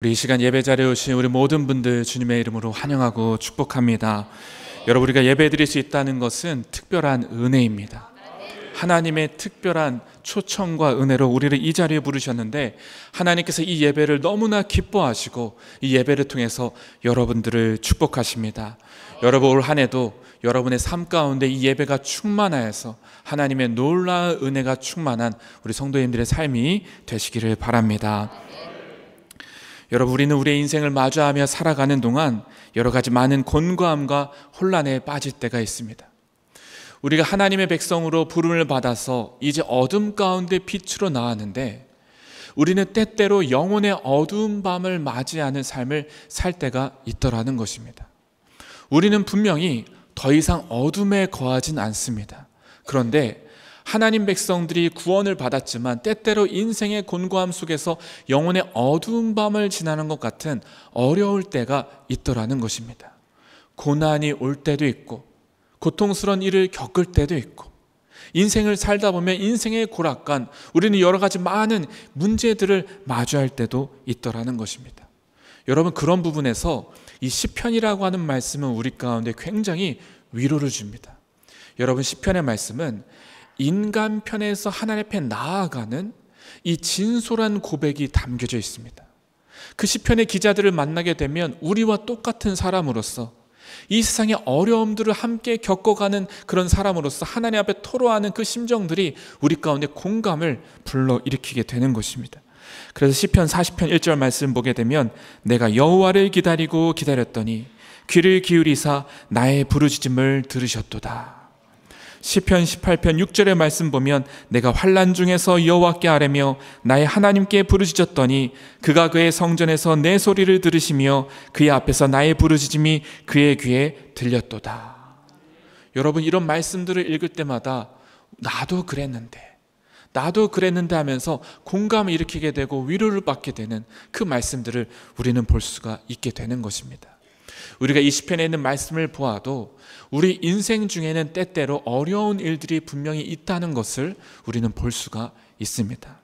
우리 이 시간 예배 자리에 오신 우리 모든 분들 주님의 이름으로 환영하고 축복합니다. 여러분, 우리가 예배 드릴 수 있다는 것은 특별한 은혜입니다. 하나님의 특별한 초청과 은혜로 우리를 이 자리에 부르셨는데, 하나님께서 이 예배를 너무나 기뻐하시고 이 예배를 통해서 여러분들을 축복하십니다. 여러분, 올 한 해도 여러분의 삶 가운데 이 예배가 충만하여서 하나님의 놀라운 은혜가 충만한 우리 성도님들의 삶이 되시기를 바랍니다. 여러분, 우리는 우리의 인생을 마주하며 살아가는 동안 여러 가지 많은 곤고함과 혼란에 빠질 때가 있습니다. 우리가 하나님의 백성으로 부름을 받아서 이제 어둠 가운데 빛으로 나왔는데, 우리는 때때로 영혼의 어두운 밤을 맞이하는 삶을 살 때가 있더라는 것입니다. 우리는 분명히 더 이상 어둠에 거하진 않습니다. 그런데 하나님 백성들이 구원을 받았지만 때때로 인생의 곤고함 속에서 영혼의 어두운 밤을 지나는 것 같은 어려울 때가 있더라는 것입니다. 고난이 올 때도 있고 고통스러운 일을 겪을 때도 있고, 인생을 살다 보면 인생의 고락간 우리는 여러 가지 많은 문제들을 마주할 때도 있더라는 것입니다. 여러분, 그런 부분에서 이 시편이라고 하는 말씀은 우리 가운데 굉장히 위로를 줍니다. 여러분, 시편의 말씀은 인간 편에서 하나님 앞에 나아가는 이 진솔한 고백이 담겨져 있습니다. 그 시편의 기자들을 만나게 되면 우리와 똑같은 사람으로서 이 세상의 어려움들을 함께 겪어가는 그런 사람으로서 하나님 앞에 토로하는 그 심정들이 우리 가운데 공감을 불러일으키게 되는 것입니다. 그래서 시편 40편 1절 말씀 보게 되면, 내가 여호와를 기다리고 기다렸더니 귀를 기울이사 나의 부르짖음을 들으셨도다. 시편 18편 6절의 말씀 보면, 내가 환난 중에서 여호와께 아뢰며 나의 하나님께 부르짖었더니 그가 그의 성전에서 내 소리를 들으시며 그의 앞에서 나의 부르짖음이 그의 귀에 들렸도다. 여러분, 이런 말씀들을 읽을 때마다 나도 그랬는데 하면서 공감을 일으키게 되고 위로를 받게 되는 그 말씀들을 우리는 볼 수가 있게 되는 것입니다. 우리가 이 시편에 있는 말씀을 보아도 우리 인생 중에는 때때로 어려운 일들이 분명히 있다는 것을 우리는 볼 수가 있습니다.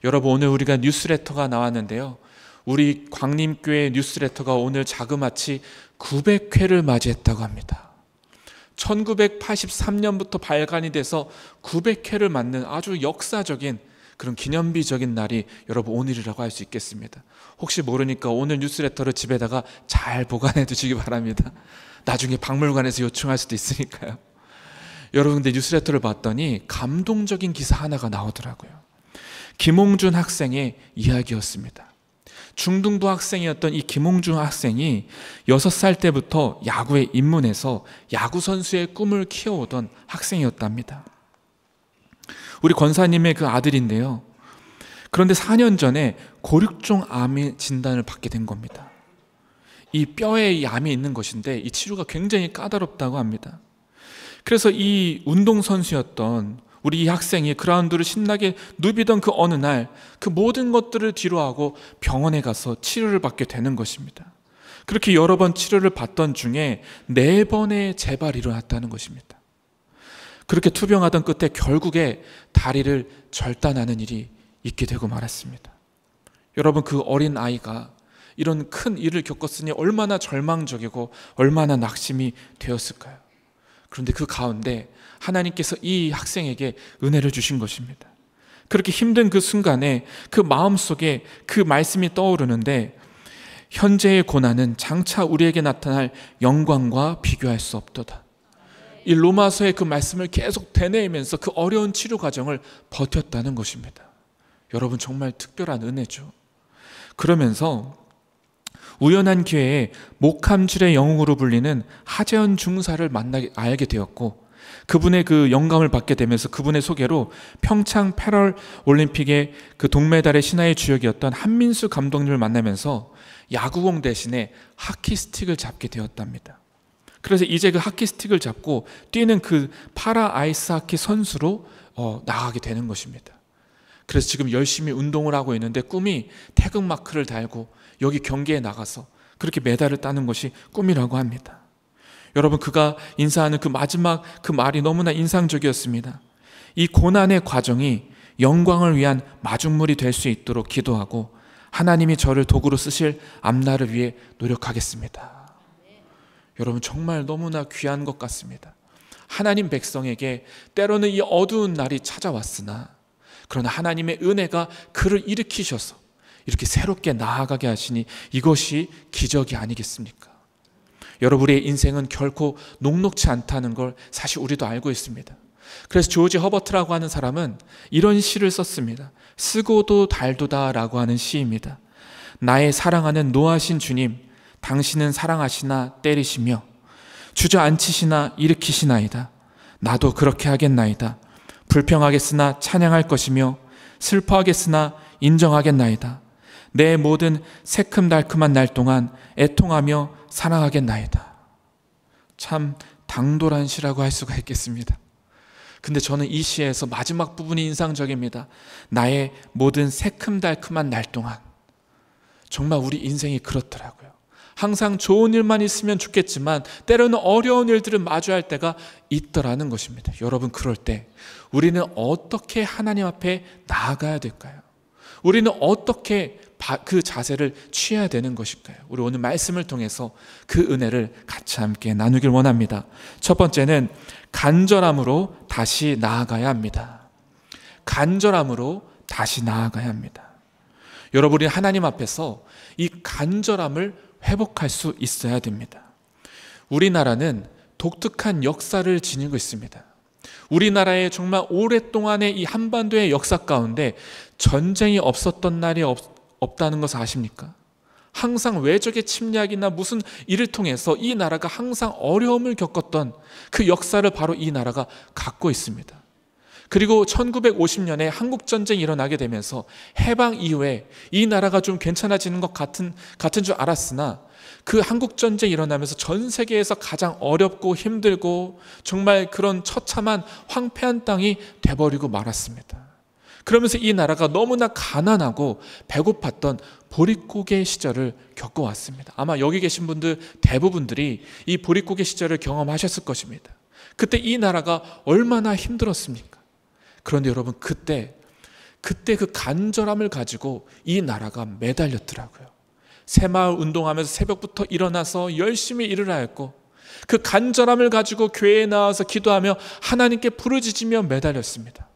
여러분, 오늘 우리가 뉴스레터가 나왔는데요, 우리 광림교회 뉴스레터가 오늘 자그마치 900회를 맞이했다고 합니다. 1983년부터 발간이 돼서 900회를 맞는 아주 역사적인 그런 기념비적인 날이 여러분 오늘이라고 할 수 있겠습니다. 혹시 모르니까 오늘 뉴스레터를 집에다가 잘 보관해 두시기 바랍니다. 나중에 박물관에서 요청할 수도 있으니까요. 여러분, 근데 뉴스레터를 봤더니 감동적인 기사 하나가 나오더라고요. 김홍준 학생의 이야기였습니다. 중등부 학생이었던 이 김홍준 학생이 6살 때부터 야구에 입문해서 야구 선수의 꿈을 키워오던 학생이었답니다. 우리 권사님의 그 아들인데요, 그런데 4년 전에 고륙종 암의 진단을 받게 된 겁니다. 이 뼈에 이 암이 있는 것인데 이 치료가 굉장히 까다롭다고 합니다. 그래서 이 운동선수였던 우리 이 학생이 그라운드를 신나게 누비던 그 어느 날 그 모든 것들을 뒤로하고 병원에 가서 치료를 받게 되는 것입니다. 그렇게 여러 번 치료를 받던 중에 4번의 재발이 일어났다는 것입니다. 그렇게 투병하던 끝에 결국에 다리를 절단하는 일이 있게 되고 말았습니다. 여러분, 그 어린 아이가 이런 큰 일을 겪었으니 얼마나 절망적이고 얼마나 낙심이 되었을까요? 그런데 그 가운데 하나님께서 이 학생에게 은혜를 주신 것입니다. 그렇게 힘든 그 순간에 그 마음속에 그 말씀이 떠오르는데, 현재의 고난은 장차 우리에게 나타날 영광과 비교할 수 없도다. 이 로마서의 그 말씀을 계속 되뇌이면서 그 어려운 치료 과정을 버텼다는 것입니다. 여러분, 정말 특별한 은혜죠. 그러면서 우연한 기회에 목함줄의 영웅으로 불리는 하재헌 중사를 알게 되었고, 그분의 그 영감을 받게 되면서 그분의 소개로 평창 패럴 올림픽의 그 동메달의 신화의 주역이었던 한민수 감독님을 만나면서 야구공 대신에 하키스틱을 잡게 되었답니다. 그래서 이제 그 하키스틱을 잡고 뛰는 그 파라 아이스하키 선수로 나가게 되는 것입니다. 그래서 지금 열심히 운동을 하고 있는데 꿈이 태극마크를 달고 여기 경기에 나가서 그렇게 메달을 따는 것이 꿈이라고 합니다. 여러분, 그가 인사하는 그 마지막 그 말이 너무나 인상적이었습니다. 이 고난의 과정이 영광을 위한 마중물이 될 수 있도록 기도하고 하나님이 저를 도구로 쓰실 앞날을 위해 노력하겠습니다. 여러분, 정말 너무나 귀한 것 같습니다. 하나님 백성에게 때로는 이 어두운 날이 찾아왔으나 그러나 하나님의 은혜가 그를 일으키셔서 이렇게 새롭게 나아가게 하시니 이것이 기적이 아니겠습니까? 여러분의 인생은 결코 녹록지 않다는 걸 사실 우리도 알고 있습니다. 그래서 조지 허버트라고 하는 사람은 이런 시를 썼습니다. 쓰고도 달도다 라고 하는 시입니다. 나의 사랑하는 노하신 주님, 당신은 사랑하시나 때리시며 주저앉히시나 일으키시나이다. 나도 그렇게 하겠나이다. 불평하겠으나 찬양할 것이며 슬퍼하겠으나 인정하겠나이다. 내 모든 새큼달큼한 날 동안 애통하며 사랑하겠나이다. 참 당돌한 시라고 할 수가 있겠습니다. 근데 저는 이 시에서 마지막 부분이 인상적입니다. 나의 모든 새큼달큼한 날 동안. 정말 우리 인생이 그렇더라고요. 항상 좋은 일만 있으면 좋겠지만 때로는 어려운 일들을 마주할 때가 있더라는 것입니다. 여러분, 그럴 때 우리는 어떻게 하나님 앞에 나아가야 될까요? 우리는 어떻게 그 자세를 취해야 되는 것일까요? 우리 오늘 말씀을 통해서 그 은혜를 같이 함께 나누길 원합니다. 첫 번째는 간절함으로 다시 나아가야 합니다. 간절함으로 다시 나아가야 합니다. 여러분이 하나님 앞에서 이 간절함을 회복할 수 있어야 됩니다. 우리나라는 독특한 역사를 지니고 있습니다. 우리나라의 정말 오랫동안의 이 한반도의 역사 가운데 전쟁이 없었던 날이 없다는 것을 아십니까? 항상 외적의 침략이나 무슨 일을 통해서 이 나라가 항상 어려움을 겪었던 그 역사를 바로 이 나라가 갖고 있습니다. 그리고 1950년에 한국전쟁이 일어나게 되면서 해방 이후에 이 나라가 좀 괜찮아지는 것 같은 줄 알았으나 그 한국전쟁이 일어나면서 전 세계에서 가장 어렵고 힘들고 정말 그런 처참한 황폐한 땅이 돼버리고 말았습니다. 그러면서 이 나라가 너무나 가난하고 배고팠던 보릿고개 시절을 겪어왔습니다. 아마 여기 계신 분들 대부분들이 이 보릿고개 시절을 경험하셨을 것입니다. 그때 이 나라가 얼마나 힘들었습니까? 그런데 여러분, 그때 그 간절함을 가지고 이 나라가 매달렸더라고요. 새마을 운동하면서 새벽부터 일어나서 열심히 일을 하였고 그 간절함을 가지고 교회에 나와서 기도하며 하나님께 부르짖으며 매달렸습니다.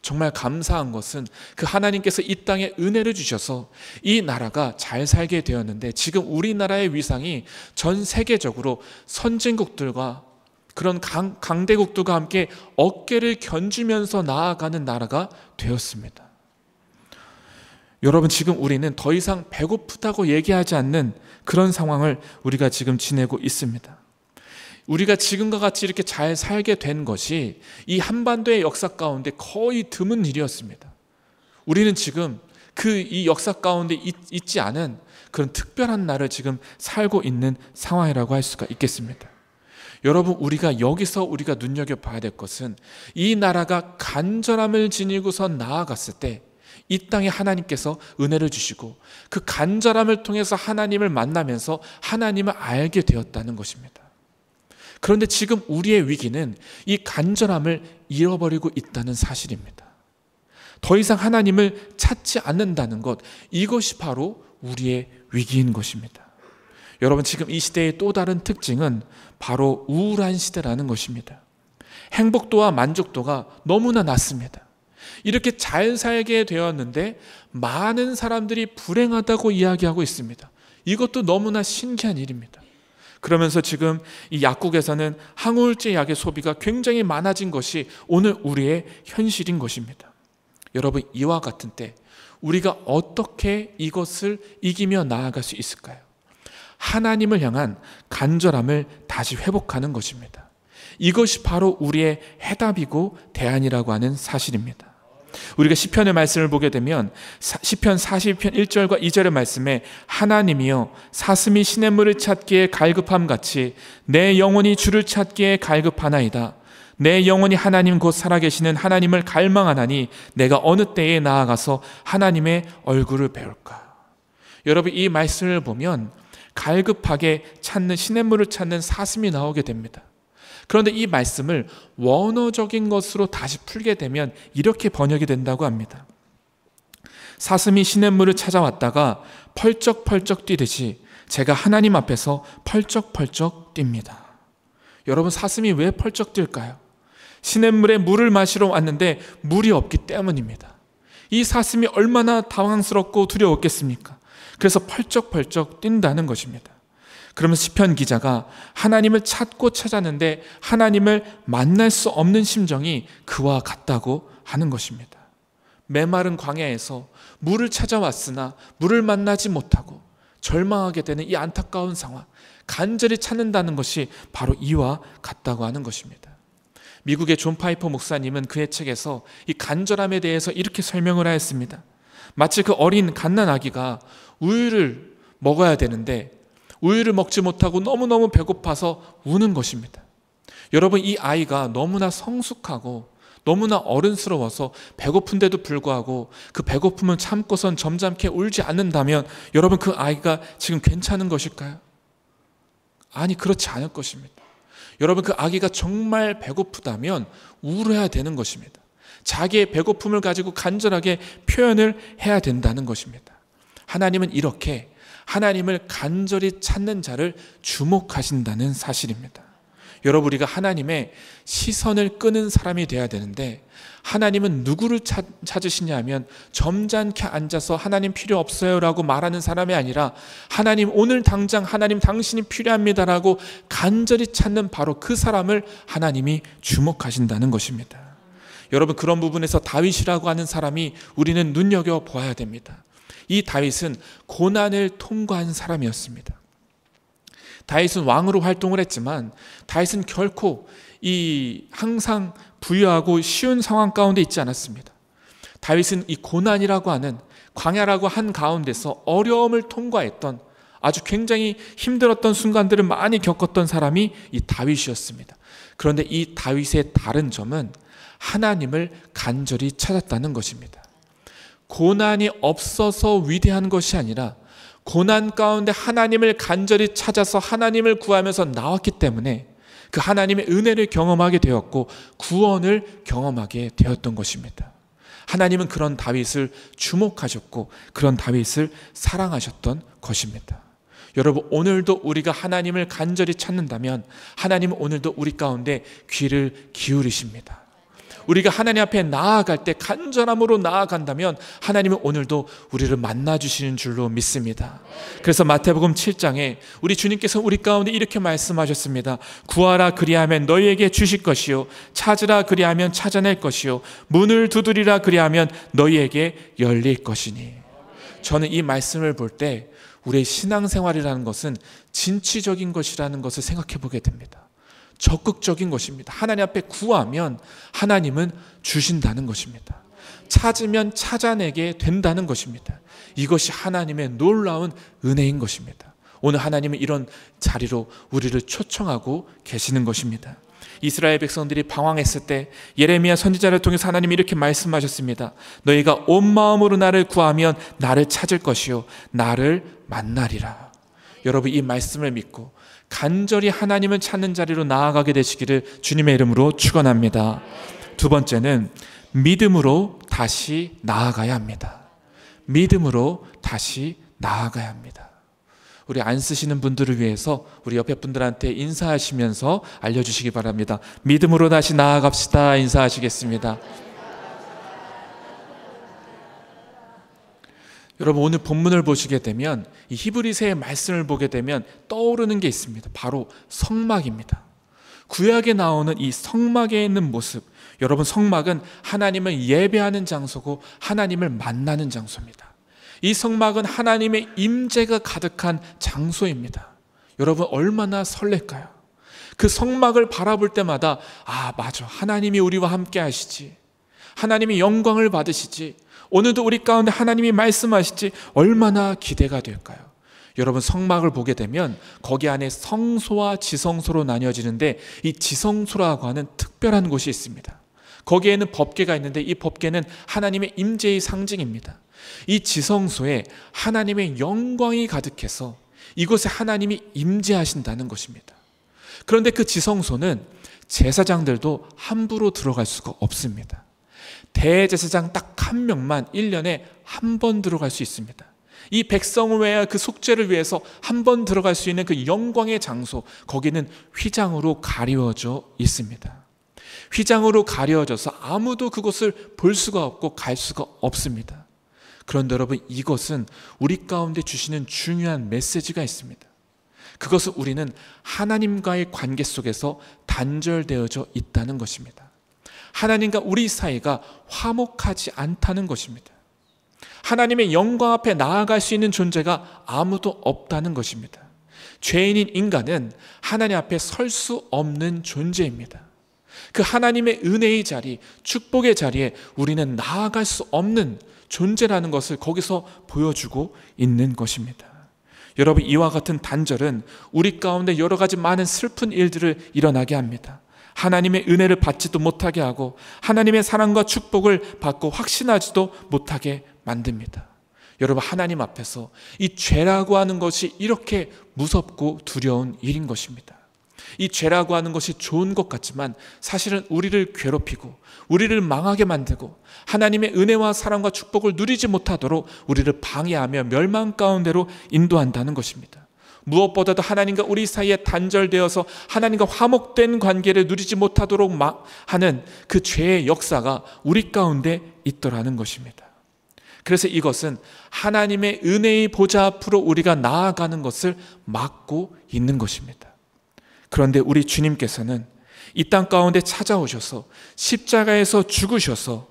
정말 감사한 것은 그 하나님께서 이 땅에 은혜를 주셔서 이 나라가 잘 살게 되었는데 지금 우리나라의 위상이 전 세계적으로 선진국들과 그런 강대국들과 함께 어깨를 견주면서 나아가는 나라가 되었습니다. 여러분, 지금 우리는 더 이상 배고프다고 얘기하지 않는 그런 상황을 우리가 지금 지내고 있습니다. 우리가 지금과 같이 이렇게 잘 살게 된 것이 이 한반도의 역사 가운데 거의 드문 일이었습니다. 우리는 지금 이 역사 가운데 있지 않은 그런 특별한 날을 지금 살고 있는 상황이라고 할 수가 있겠습니다. 여러분, 여기서 우리가 눈여겨봐야 될 것은 이 나라가 간절함을 지니고서 나아갔을 때 이 땅에 하나님께서 은혜를 주시고 그 간절함을 통해서 하나님을 만나면서 하나님을 알게 되었다는 것입니다. 그런데 지금 우리의 위기는 이 간절함을 잃어버리고 있다는 사실입니다. 더 이상 하나님을 찾지 않는다는 것, 이것이 바로 우리의 위기인 것입니다. 여러분, 지금 이 시대의 또 다른 특징은 바로 우울한 시대라는 것입니다. 행복도와 만족도가 너무나 낮습니다. 이렇게 잘 살게 되었는데 많은 사람들이 불행하다고 이야기하고 있습니다. 이것도 너무나 신기한 일입니다. 그러면서 지금 이 약국에서는 항우울제 약의 소비가 굉장히 많아진 것이 오늘 우리의 현실인 것입니다. 여러분, 이와 같은 때 우리가 어떻게 이것을 이기며 나아갈 수 있을까요? 하나님을 향한 간절함을 다시 회복하는 것입니다. 이것이 바로 우리의 해답이고 대안이라고 하는 사실입니다. 우리가 시편의 말씀을 보게 되면 시편 42편 1절과 2절의 말씀에 하나님이여 사슴이 시냇물을 찾기에 갈급함 같이 내 영혼이 주를 찾기에 갈급하나이다. 내 영혼이 하나님 곧 살아계시는 하나님을 갈망하나니 내가 어느 때에 나아가서 하나님의 얼굴을 배울까. 여러분, 이 말씀을 보면 갈급하게 찾는 시냇물을 찾는 사슴이 나오게 됩니다. 그런데 이 말씀을 원어적인 것으로 다시 풀게 되면 이렇게 번역이 된다고 합니다. 사슴이 시냇물을 찾아왔다가 펄쩍펄쩍 뛰듯이 제가 하나님 앞에서 펄쩍펄쩍 뜁니다. 여러분, 사슴이 왜 펄쩍 뛸까요? 시냇물에 물을 마시러 왔는데 물이 없기 때문입니다. 이 사슴이 얼마나 당황스럽고 두려웠겠습니까? 그래서 펄쩍펄쩍 뛴다는 것입니다. 그러면서 시편 기자가 하나님을 찾고 찾았는데 하나님을 만날 수 없는 심정이 그와 같다고 하는 것입니다. 메마른 광야에서 물을 찾아왔으나 물을 만나지 못하고 절망하게 되는 이 안타까운 상황, 간절히 찾는다는 것이 바로 이와 같다고 하는 것입니다. 미국의 존 파이퍼 목사님은 그의 책에서 이 간절함에 대해서 이렇게 설명을 하였습니다. 마치 그 어린 갓난아기가 우유를 먹어야 되는데 우유를 먹지 못하고 너무너무 배고파서 우는 것입니다. 여러분, 이 아이가 너무나 성숙하고 너무나 어른스러워서 배고픈데도 불구하고 그 배고픔을 참고선 점잖게 울지 않는다면 여러분, 그 아이가 지금 괜찮은 것일까요? 아니, 그렇지 않을 것입니다. 여러분, 그 아기가 정말 배고프다면 울어야 되는 것입니다. 자기의 배고픔을 가지고 간절하게 표현을 해야 된다는 것입니다. 하나님은 이렇게 하나님을 간절히 찾는 자를 주목하신다는 사실입니다. 여러분, 우리가 하나님의 시선을 끄는 사람이 되어야 되는데 하나님은 누구를 찾으시냐 하면 점잖게 앉아서 하나님 필요 없어요 라고 말하는 사람이 아니라 하나님 오늘 당장 하나님 당신이 필요합니다 라고 간절히 찾는 바로 그 사람을 하나님이 주목하신다는 것입니다. 여러분, 그런 부분에서 다윗이라고 하는 사람이 우리는 눈여겨보아야 됩니다. 이 다윗은 고난을 통과한 사람이었습니다. 다윗은 왕으로 활동을 했지만 다윗은 결코 항상 부유하고 쉬운 상황 가운데 있지 않았습니다. 다윗은 이 고난이라고 하는 광야라고 한 가운데서 어려움을 통과했던 아주 굉장히 힘들었던 순간들을 많이 겪었던 사람이 이 다윗이었습니다. 그런데 이 다윗의 다른 점은 하나님을 간절히 찾았다는 것입니다. 고난이 없어서 위대한 것이 아니라 고난 가운데 하나님을 간절히 찾아서 하나님을 구하면서 나왔기 때문에 그 하나님의 은혜를 경험하게 되었고 구원을 경험하게 되었던 것입니다. 하나님은 그런 다윗을 주목하셨고 그런 다윗을 사랑하셨던 것입니다. 여러분, 오늘도 우리가 하나님을 간절히 찾는다면 하나님은 오늘도 우리 가운데 귀를 기울이십니다. 우리가 하나님 앞에 나아갈 때 간절함으로 나아간다면 하나님은 오늘도 우리를 만나주시는 줄로 믿습니다. 그래서 마태복음 7장에 우리 주님께서 우리 가운데 이렇게 말씀하셨습니다. 구하라 그리하면 너희에게 주실 것이요 찾으라 그리하면 찾아낼 것이요 문을 두드리라 그리하면 너희에게 열릴 것이니. 저는 이 말씀을 볼 때 우리의 신앙생활이라는 것은 진취적인 것이라는 것을 생각해 보게 됩니다. 적극적인 것입니다. 하나님 앞에 구하면 하나님은 주신다는 것입니다. 찾으면 찾아내게 된다는 것입니다. 이것이 하나님의 놀라운 은혜인 것입니다. 오늘 하나님은 이런 자리로 우리를 초청하고 계시는 것입니다. 이스라엘 백성들이 방황했을 때 예레미야 선지자를 통해서 하나님이 이렇게 말씀하셨습니다. 너희가 온 마음으로 나를 구하면 나를 찾을 것이요 나를 만나리라. 여러분, 이 말씀을 믿고 간절히 하나님을 찾는 자리로 나아가게 되시기를 주님의 이름으로 축원합니다. 두 번째는 믿음으로 다시 나아가야 합니다. 믿음으로 다시 나아가야 합니다. 우리 안 쓰시는 분들을 위해서 우리 옆에 분들한테 인사하시면서 알려주시기 바랍니다. 믿음으로 다시 나아갑시다. 인사하시겠습니다. 여러분, 오늘 본문을 보시게 되면 이 히브리서의 말씀을 보게 되면 떠오르는 게 있습니다. 바로 성막입니다. 구약에 나오는 이 성막에 있는 모습, 여러분, 성막은 하나님을 예배하는 장소고 하나님을 만나는 장소입니다. 이 성막은 하나님의 임재가 가득한 장소입니다. 여러분, 얼마나 설렐까요? 그 성막을 바라볼 때마다 맞아, 하나님이 우리와 함께 하시지, 하나님이 영광을 받으시지, 오늘도 우리 가운데 하나님이 말씀하시지, 얼마나 기대가 될까요? 여러분, 성막을 보게 되면 거기 안에 성소와 지성소로 나뉘어지는데 이 지성소라고 하는 특별한 곳이 있습니다. 거기에는 법궤가 있는데 이 법궤는 하나님의 임재의 상징입니다. 이 지성소에 하나님의 영광이 가득해서 이곳에 하나님이 임재하신다는 것입니다. 그런데 그 지성소는 제사장들도 함부로 들어갈 수가 없습니다. 대제사장 딱 한 명만 1년에 한 번 들어갈 수 있습니다. 이 백성 외에 그 속죄를 위해서 한 번 들어갈 수 있는 그 영광의 장소, 거기는 휘장으로 가려져 있습니다. 휘장으로 가려져서 아무도 그곳을 볼 수가 없고 갈 수가 없습니다. 그런데 여러분, 이것은 우리 가운데 주시는 중요한 메시지가 있습니다. 그것은 우리는 하나님과의 관계 속에서 단절되어져 있다는 것입니다. 하나님과 우리 사이가 화목하지 않다는 것입니다. 하나님의 영광 앞에 나아갈 수 있는 존재가 아무도 없다는 것입니다. 죄인인 인간은 하나님 앞에 설 수 없는 존재입니다. 그 하나님의 은혜의 자리, 축복의 자리에 우리는 나아갈 수 없는 존재라는 것을 거기서 보여주고 있는 것입니다. 여러분, 이와 같은 단절은 우리 가운데 여러 가지 많은 슬픈 일들을 일어나게 합니다. 하나님의 은혜를 받지도 못하게 하고 하나님의 사랑과 축복을 받고 확신하지도 못하게 만듭니다. 여러분, 하나님 앞에서 이 죄라고 하는 것이 이렇게 무섭고 두려운 일인 것입니다. 이 죄라고 하는 것이 좋은 것 같지만 사실은 우리를 괴롭히고 우리를 망하게 만들고 하나님의 은혜와 사랑과 축복을 누리지 못하도록 우리를 방해하며 멸망 가운데로 인도한다는 것입니다. 무엇보다도 하나님과 우리 사이에 단절되어서 하나님과 화목된 관계를 누리지 못하도록 하는 그 죄의 역사가 우리 가운데 있더라는 것입니다. 그래서 이것은 하나님의 은혜의 보좌 앞으로 우리가 나아가는 것을 막고 있는 것입니다. 그런데 우리 주님께서는 이 땅 가운데 찾아오셔서 십자가에서 죽으셔서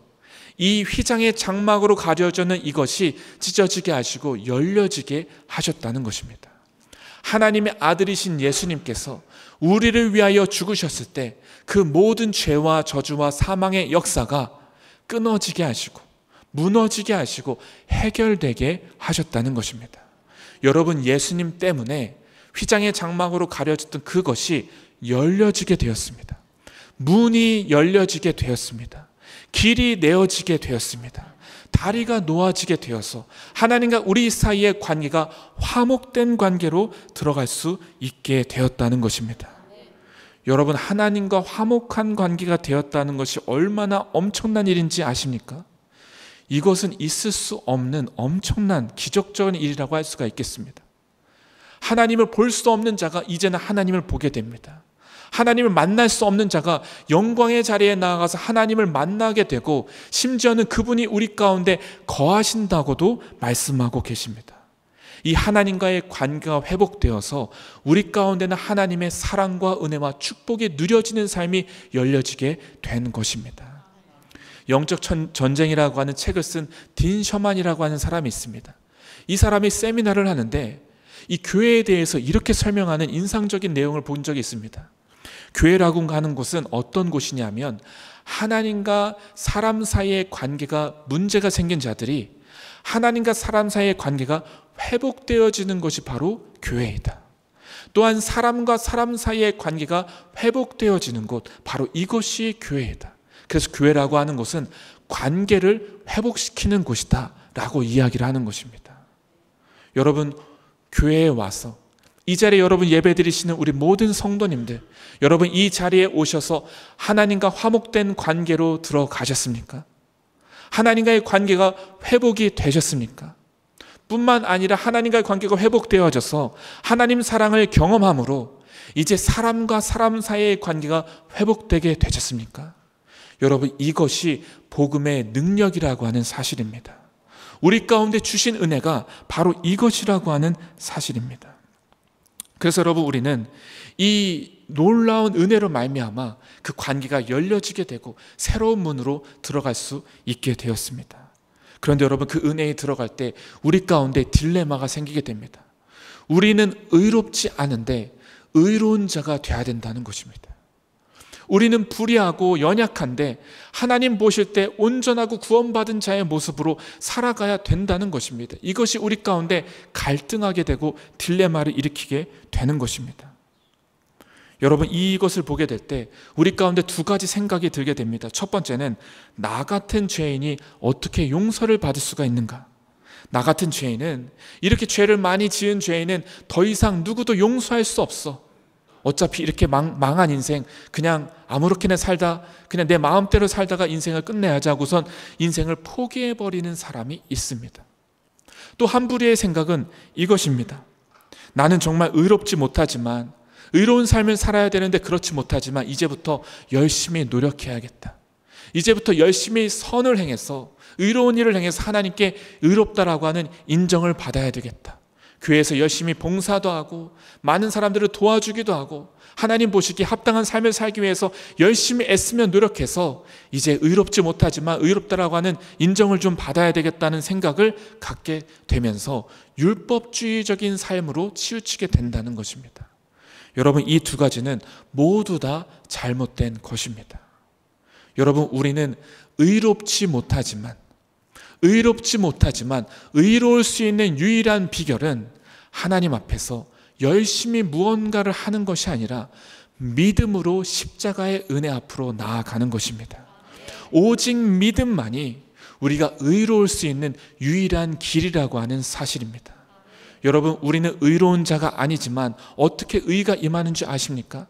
이 휘장의 장막으로 가려져는 이것이 찢어지게 하시고 열려지게 하셨다는 것입니다. 하나님의 아들이신 예수님께서 우리를 위하여 죽으셨을 때 그 모든 죄와 저주와 사망의 역사가 끊어지게 하시고 무너지게 하시고 해결되게 하셨다는 것입니다. 여러분, 예수님 때문에 휘장의 장막으로 가려졌던 그것이 열려지게 되었습니다. 문이 열려지게 되었습니다. 길이 내어지게 되었습니다. 다리가 놓아지게 되어서 하나님과 우리 사이의 관계가 화목된 관계로 들어갈 수 있게 되었다는 것입니다. 여러분, 하나님과 화목한 관계가 되었다는 것이 얼마나 엄청난 일인지 아십니까? 이것은 있을 수 없는 엄청난 기적적인 일이라고 할 수가 있겠습니다. 하나님을 볼 수 없는 자가 이제는 하나님을 보게 됩니다. 하나님을 만날 수 없는 자가 영광의 자리에 나아가서 하나님을 만나게 되고 심지어는 그분이 우리 가운데 거하신다고도 말씀하고 계십니다. 이 하나님과의 관계가 회복되어서 우리 가운데는 하나님의 사랑과 은혜와 축복이 누려지는 삶이 열려지게 된 것입니다. 영적 전쟁이라고 하는 책을 쓴 딘 셔만이라고 하는 사람이 있습니다. 이 사람이 세미나를 하는데 이 교회에 대해서 이렇게 설명하는 인상적인 내용을 본 적이 있습니다. 교회라고 하는 곳은 어떤 곳이냐면 하나님과 사람 사이의 관계가 문제가 생긴 자들이 하나님과 사람 사이의 관계가 회복되어지는 것이 바로 교회이다. 또한 사람과 사람 사이의 관계가 회복되어지는 곳, 바로 이것이 교회이다. 그래서 교회라고 하는 곳은 관계를 회복시키는 곳이다 라고 이야기를 하는 것입니다. 여러분, 교회에 와서 이 자리에 여러분 예배드리시는 우리 모든 성도님들, 여러분 이 자리에 오셔서 하나님과 화목된 관계로 들어가셨습니까? 하나님과의 관계가 회복이 되셨습니까? 뿐만 아니라 하나님과의 관계가 회복되어져서 하나님 사랑을 경험함으로 이제 사람과 사람 사이의 관계가 회복되게 되셨습니까? 여러분, 이것이 복음의 능력이라고 하는 사실입니다. 우리 가운데 주신 은혜가 바로 이것이라고 하는 사실입니다. 그래서 여러분, 우리는 이 놀라운 은혜로 말미암아 그 관계가 열려지게 되고 새로운 문으로 들어갈 수 있게 되었습니다. 그런데 여러분, 그 은혜에 들어갈 때 우리 가운데 딜레마가 생기게 됩니다. 우리는 의롭지 않은데 의로운 자가 되어야 된다는 것입니다. 우리는 불의하고 연약한데 하나님 보실 때 온전하고 구원받은 자의 모습으로 살아가야 된다는 것입니다. 이것이 우리 가운데 갈등하게 되고 딜레마를 일으키게 되는 것입니다. 여러분, 이것을 보게 될 때 우리 가운데 두 가지 생각이 들게 됩니다. 첫 번째는 나 같은 죄인이 어떻게 용서를 받을 수가 있는가? 나 같은 죄인은, 이렇게 죄를 많이 지은 죄인은 더 이상 누구도 용서할 수 없어. 어차피 이렇게 망한 인생 그냥 아무렇게나 살다 그냥 내 마음대로 살다가 인생을 끝내야지 하고선 인생을 포기해버리는 사람이 있습니다. 또 한 부류의 생각은 이것입니다. 나는 정말 의롭지 못하지만 의로운 삶을 살아야 되는데 그렇지 못하지만 이제부터 열심히 노력해야겠다. 이제부터 열심히 선을 행해서 의로운 일을 행해서 하나님께 의롭다라고 하는 인정을 받아야 되겠다. 교회에서 열심히 봉사도 하고 많은 사람들을 도와주기도 하고 하나님 보시기에 합당한 삶을 살기 위해서 열심히 애쓰며 노력해서 이제 의롭지 못하지만 의롭다라고 하는 인정을 좀 받아야 되겠다는 생각을 갖게 되면서 율법주의적인 삶으로 치우치게 된다는 것입니다. 여러분, 이 두 가지는 모두 다 잘못된 것입니다. 여러분, 우리는 의롭지 못하지만 의로울 수 있는 유일한 비결은 하나님 앞에서 열심히 무언가를 하는 것이 아니라 믿음으로 십자가의 은혜 앞으로 나아가는 것입니다. 오직 믿음만이 우리가 의로울 수 있는 유일한 길이라고 하는 사실입니다. 여러분, 우리는 의로운 자가 아니지만 어떻게 의가 임하는 줄 아십니까?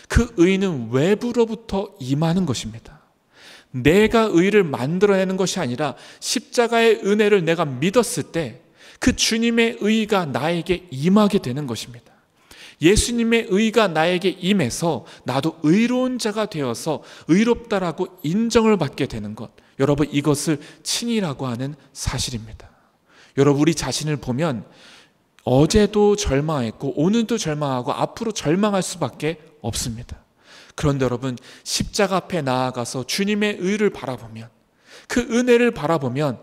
그 의는 외부로부터 임하는 것입니다. 내가 의를 만들어내는 것이 아니라 십자가의 은혜를 내가 믿었을 때 그 주님의 의가 나에게 임하게 되는 것입니다. 예수님의 의가 나에게 임해서 나도 의로운 자가 되어서 의롭다라고 인정을 받게 되는 것, 여러분, 이것을 칭의라고 하는 사실입니다. 여러분, 우리 자신을 보면 어제도 절망했고 오늘도 절망하고 앞으로 절망할 수밖에 없습니다. 그런데 여러분, 십자가 앞에 나아가서 주님의 의를 바라보면, 그 은혜를 바라보면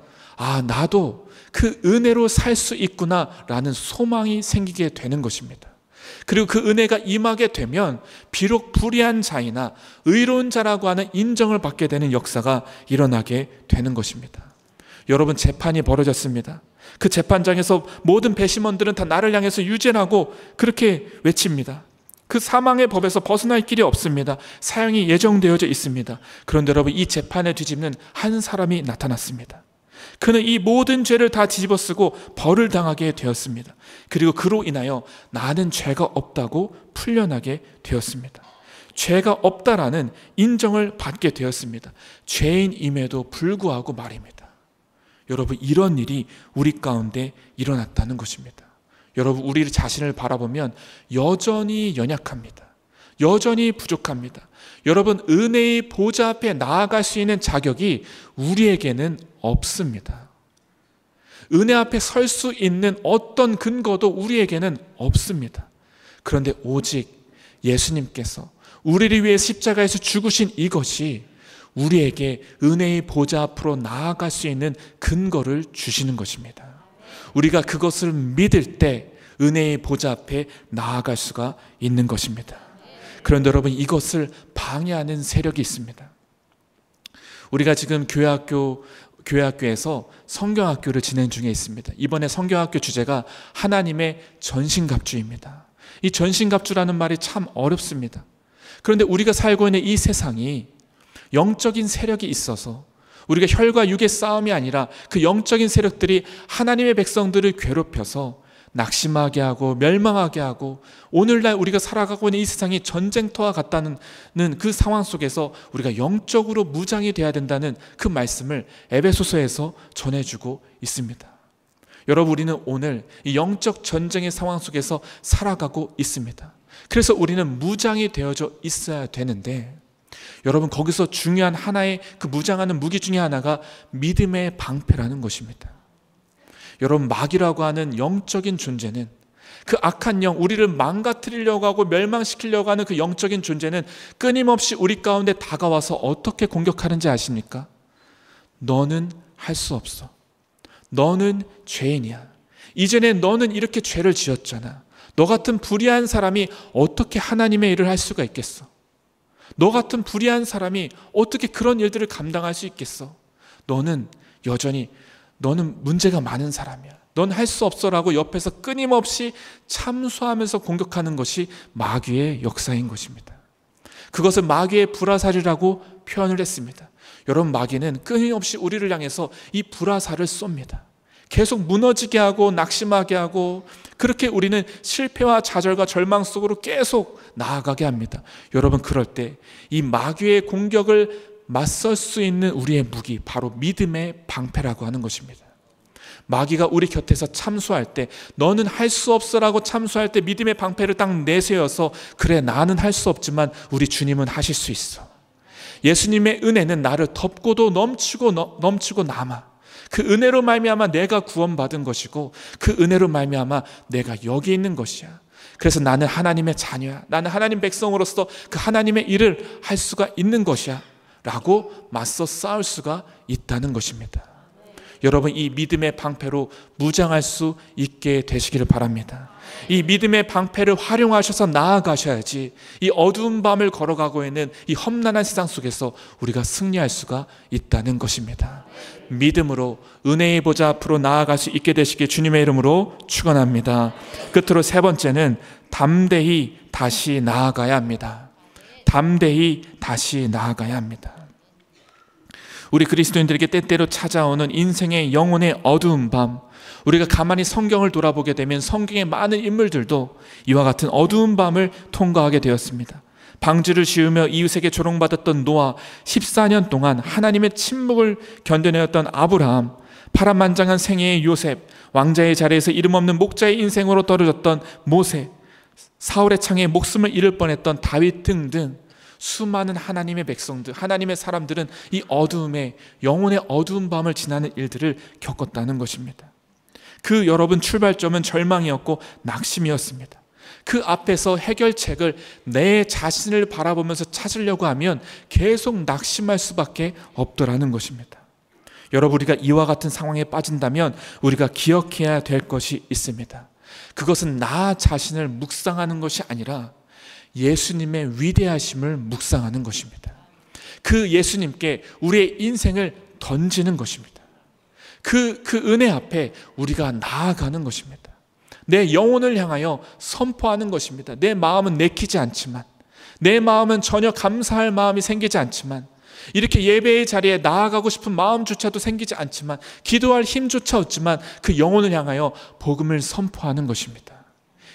나도 그 은혜로 살 수 있구나라는 소망이 생기게 되는 것입니다. 그리고 그 은혜가 임하게 되면 비록 불의한 자이나 의로운 자라고 하는 인정을 받게 되는 역사가 일어나게 되는 것입니다. 여러분, 재판이 벌어졌습니다. 그 재판장에서 모든 배심원들은 다 나를 향해서 유죄라고 그렇게 외칩니다. 그 사망의 법에서 벗어날 길이 없습니다. 사형이 예정되어져 있습니다. 그런데 여러분, 이 재판을 뒤집는 한 사람이 나타났습니다. 그는 이 모든 죄를 다 뒤집어쓰고 벌을 당하게 되었습니다. 그리고 그로 인하여 나는 죄가 없다고 풀려나게 되었습니다. 죄가 없다라는 인정을 받게 되었습니다. 죄인임에도 불구하고 말입니다. 여러분, 이런 일이 우리 가운데 일어났다는 것입니다. 여러분, 우리 자신을 바라보면 여전히 연약합니다. 여전히 부족합니다. 여러분, 은혜의 보좌 앞에 나아갈 수 있는 자격이 우리에게는 없습니다. 은혜 앞에 설 수 있는 어떤 근거도 우리에게는 없습니다. 그런데 오직 예수님께서 우리를 위해 십자가에서 죽으신 이것이 우리에게 은혜의 보좌 앞으로 나아갈 수 있는 근거를 주시는 것입니다. 우리가 그것을 믿을 때 은혜의 보좌 앞에 나아갈 수가 있는 것입니다. 그런데 여러분, 이것을 방해하는 세력이 있습니다. 우리가 지금 교회학교에서 성경학교를 진행 중에 있습니다. 이번에 성경학교 주제가 하나님의 전신갑주입니다. 이 전신갑주라는 말이 참 어렵습니다. 그런데 우리가 살고 있는 이 세상이 영적인 세력이 있어서 우리가 혈과 육의 싸움이 아니라 그 영적인 세력들이 하나님의 백성들을 괴롭혀서 낙심하게 하고 멸망하게 하고 오늘날 우리가 살아가고 있는 이 세상이 전쟁터와 같다는 그 상황 속에서 우리가 영적으로 무장이 되어야 된다는 그 말씀을 에베소서에서 전해주고 있습니다. 여러분, 우리는 오늘 이 영적 전쟁의 상황 속에서 살아가고 있습니다. 그래서 우리는 무장이 되어져 있어야 되는데, 여러분, 거기서 중요한 하나의 그 무장하는 무기 중에 하나가 믿음의 방패라는 것입니다. 여러분, 마귀라고 하는 영적인 존재는, 그 악한 영, 우리를 망가뜨리려고 하고 멸망시키려고 하는 그 영적인 존재는 끊임없이 우리 가운데 다가와서 어떻게 공격하는지 아십니까? 너는 할 수 없어. 너는 죄인이야. 이전에 너는 이렇게 죄를 지었잖아. 너 같은 불의한 사람이 어떻게 하나님의 일을 할 수가 있겠어? 너 같은 불의한 사람이 어떻게 그런 일들을 감당할 수 있겠어? 너는 여전히 너는 문제가 많은 사람이야. 넌 할 수 없어라고 옆에서 끊임없이 참수하면서 공격하는 것이 마귀의 역사인 것입니다. 그것을 마귀의 불화살이라고 표현을 했습니다. 여러분, 마귀는 끊임없이 우리를 향해서 이 불화살을 쏩니다. 계속 무너지게 하고 낙심하게 하고, 그렇게 우리는 실패와 좌절과 절망 속으로 계속 나아가게 합니다. 여러분, 그럴 때 이 마귀의 공격을 맞설 수 있는 우리의 무기, 바로 믿음의 방패라고 하는 것입니다. 마귀가 우리 곁에서 참수할 때, 너는 할 수 없어라고 참수할 때 믿음의 방패를 딱 내세워서, 그래 나는 할 수 없지만 우리 주님은 하실 수 있어. 예수님의 은혜는 나를 덮고도 넘치고 남아. 그 은혜로 말미암아 내가 구원받은 것이고, 그 은혜로 말미암아 내가 여기 있는 것이야. 그래서 나는 하나님의 자녀야, 나는 하나님 백성으로서 그 하나님의 일을 할 수가 있는 것이야 라고 맞서 싸울 수가 있다는 것입니다. 여러분, 이 믿음의 방패로 무장할 수 있게 되시기를 바랍니다. 이 믿음의 방패를 활용하셔서 나아가셔야지 이 어두운 밤을 걸어가고 있는 이 험난한 세상 속에서 우리가 승리할 수가 있다는 것입니다. 믿음으로 은혜의 보좌 앞으로 나아갈 수 있게 되시길 주님의 이름으로 축원합니다. 끝으로 세 번째는 담대히 다시 나아가야 합니다. 담대히 다시 나아가야 합니다. 우리 그리스도인들에게 때때로 찾아오는 인생의 영혼의 어두운 밤, 우리가 가만히 성경을 돌아보게 되면 성경의 많은 인물들도 이와 같은 어두운 밤을 통과하게 되었습니다. 방주를 지으며 이웃에게 조롱받았던 노아, 14년 동안 하나님의 침묵을 견뎌내었던 아브라함, 파란만장한 생애의 요셉, 왕자의 자리에서 이름 없는 목자의 인생으로 떨어졌던 모세, 사울의 창에 목숨을 잃을 뻔했던 다윗 등등 수많은 하나님의 백성들, 하나님의 사람들은 이 어두움에, 영혼의 어두운 밤을 지나는 일들을 겪었다는 것입니다. 그 여러분 출발점은 절망이었고 낙심이었습니다. 그 앞에서 해결책을 내 자신을 바라보면서 찾으려고 하면 계속 낙심할 수밖에 없더라는 것입니다. 여러분, 우리가 이와 같은 상황에 빠진다면 우리가 기억해야 될 것이 있습니다. 그것은 나 자신을 묵상하는 것이 아니라 예수님의 위대하심을 묵상하는 것입니다. 그 예수님께 우리의 인생을 던지는 것입니다. 그 은혜 앞에 우리가 나아가는 것입니다. 내 영혼을 향하여 선포하는 것입니다. 내 마음은 내키지 않지만, 내 마음은 전혀 감사할 마음이 생기지 않지만, 이렇게 예배의 자리에 나아가고 싶은 마음조차도 생기지 않지만, 기도할 힘조차 없지만 그 영혼을 향하여 복음을 선포하는 것입니다.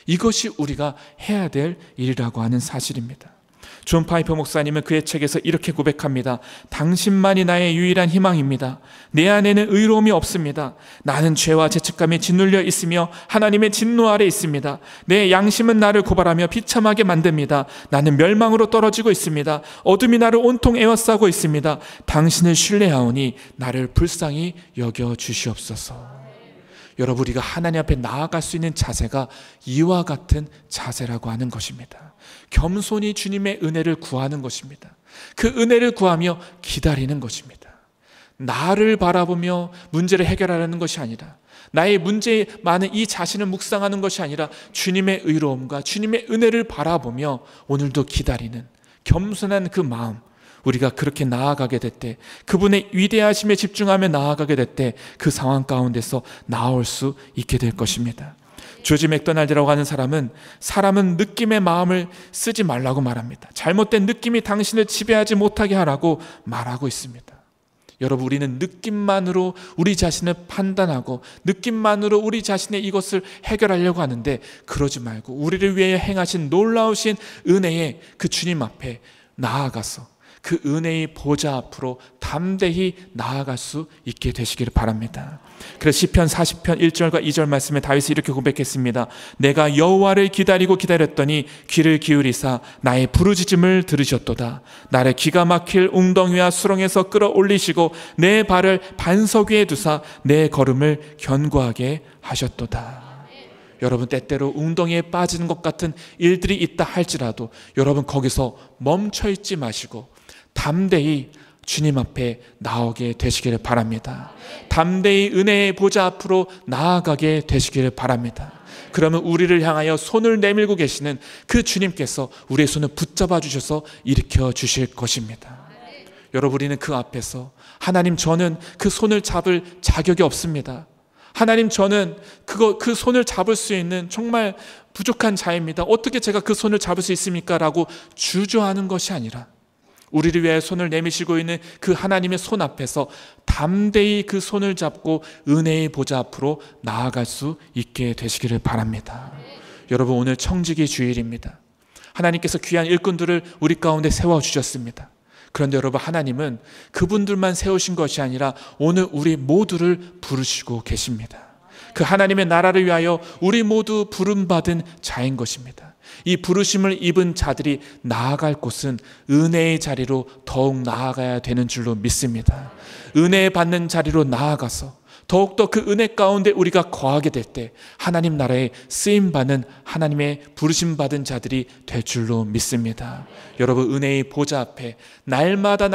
이것이 우리가 해야 될 일이라고 하는 사실입니다. 존 파이퍼 목사님은 그의 책에서 이렇게 고백합니다. 당신만이 나의 유일한 희망입니다. 내 안에는 의로움이 없습니다. 나는 죄와 죄책감에 짓눌려 있으며 하나님의 진노 아래 있습니다. 내 양심은 나를 고발하며 비참하게 만듭니다. 나는 멸망으로 떨어지고 있습니다. 어둠이 나를 온통 에워싸고 있습니다. 당신을 신뢰하오니 나를 불쌍히 여겨 주시옵소서. 여러분, 우리가 하나님 앞에 나아갈 수 있는 자세가 이와 같은 자세라고 하는 것입니다. 겸손히 주님의 은혜를 구하는 것입니다. 그 은혜를 구하며 기다리는 것입니다. 나를 바라보며 문제를 해결하려는 것이 아니라, 나의 문제에 많은 이 자신을 묵상하는 것이 아니라 주님의 의로움과 주님의 은혜를 바라보며 오늘도 기다리는 겸손한 그 마음, 우리가 그렇게 나아가게 될 때, 그분의 위대하심에 집중하며 나아가게 될 때 그 상황 가운데서 나올 수 있게 될 것입니다. 조지 맥도날드라고 하는 사람은 느낌의 마음을 쓰지 말라고 말합니다. 잘못된 느낌이 당신을 지배하지 못하게 하라고 말하고 있습니다. 여러분, 우리는 느낌만으로 우리 자신을 판단하고 느낌만으로 우리 자신의 이것을 해결하려고 하는데, 그러지 말고 우리를 위해 행하신 놀라우신 은혜의 그 주님 앞에 나아가서 그 은혜의 보좌 앞으로 담대히 나아갈 수 있게 되시기를 바랍니다. 그래서 시편 40편 1절과 2절 말씀에 다윗이 이렇게 고백했습니다. 내가 여호와를 기다렸더니 귀를 기울이사 나의 부르짖음을 들으셨도다. 나를 기가 막힐 웅덩이와 수렁에서 끌어올리시고 내 발을 반석 위에 두사 내 걸음을 견고하게 하셨도다. 여러분, 때때로 웅덩이에 빠지는 것 같은 일들이 있다 할지라도 여러분, 거기서 멈춰 있지 마시고 담대히 주님 앞에 나오게 되시기를 바랍니다. 담대히 은혜의 보좌 앞으로 나아가게 되시기를 바랍니다. 그러면 우리를 향하여 손을 내밀고 계시는 그 주님께서 우리의 손을 붙잡아 주셔서 일으켜 주실 것입니다. 여러분, 우리는 그 앞에서 하나님, 저는 그 손을 잡을 자격이 없습니다. 하나님, 저는 그 손을 잡을 수 있는 정말 부족한 자입니다. 어떻게 제가 그 손을 잡을 수 있습니까? 라고 주저하는 것이 아니라 우리를 위하여 손을 내미시고 있는 그 하나님의 손 앞에서 담대히 그 손을 잡고 은혜의 보좌 앞으로 나아갈 수 있게 되시기를 바랍니다. 여러분, 오늘 청지기 주일입니다. 하나님께서 귀한 일꾼들을 우리 가운데 세워주셨습니다. 그런데 여러분, 하나님은 그분들만 세우신 것이 아니라 오늘 우리 모두를 부르시고 계십니다. 그 하나님의 나라를 위하여 우리 모두 부름받은 자인 것입니다. 이 부르심을 입은 자들이 나아갈 곳은 은혜의 자리로 더욱 나아가야 되는 줄로 믿습니다. 은혜 받는 자리로 나아가서 더욱더 그 은혜 가운데 우리가 거하게 될 때 하나님 나라에 쓰임받는 하나님의 부르심받은 자들이 될 줄로 믿습니다. 여러분, 은혜의 보좌 앞에 날마다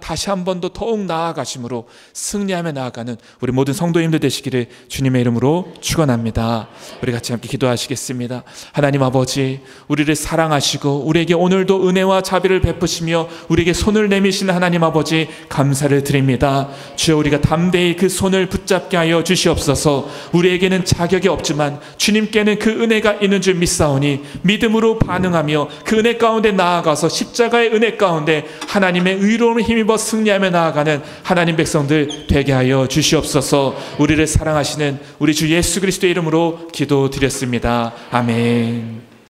다시 한 번 더 더욱 나아가심으로 승리하며 나아가는 우리 모든 성도님들 되시기를 주님의 이름으로 축원합니다. 우리 같이 함께 기도하시겠습니다. 하나님 아버지, 우리를 사랑하시고 우리에게 오늘도 은혜와 자비를 베푸시며 우리에게 손을 내미시는 하나님 아버지, 감사를 드립니다. 주여, 우리가 담대히 그 손을 붙잡게 하여 주시옵소서. 우리에게는 자격이 없지만 주님께는 그 은혜가 있는 줄 믿사오니 믿음으로 반응하며 그 은혜 가운데 나아가서 십자가의 은혜 가운데 하나님의 의로움을 힘입어 승리하며 나아가는 하나님 백성들 되게 하여 주시옵소서. 우리를 사랑하시는 우리 주 예수 그리스도의 이름으로 기도드렸습니다. 아멘.